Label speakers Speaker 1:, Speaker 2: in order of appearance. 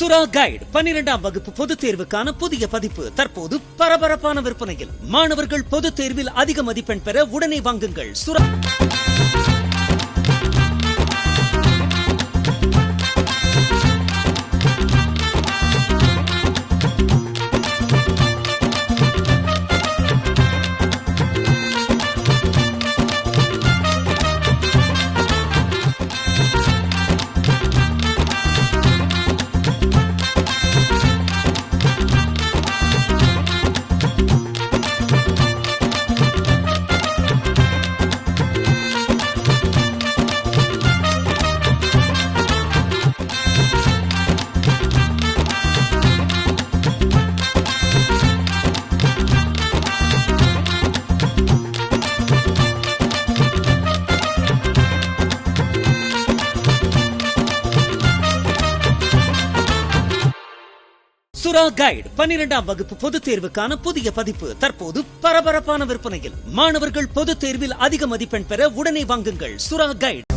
Speaker 1: சுறா கைடு 12ஆம் வகுப்பு பொதுத் தேர்வுக்கான புதிய பதிப்பு தற்போது பரபரப்பான விற்பனையில். மாணவர்கள் பொதுத் தேர்வில் அதிக மதிப்பெண் பெற உடனே வாங்குங்கள். சுறா சுறா கைடு 12ஆம் வகுப்பு பொதுத் தேர்வுக்கான புதிய பதிப்பு தற்போது பரபரப்பான விற்பனையில். மாணவர்கள் பொதுத் தேர்வில் அதிக மதிப்பெண் பெற உடனே வாங்குங்கள். சுறா கைடு.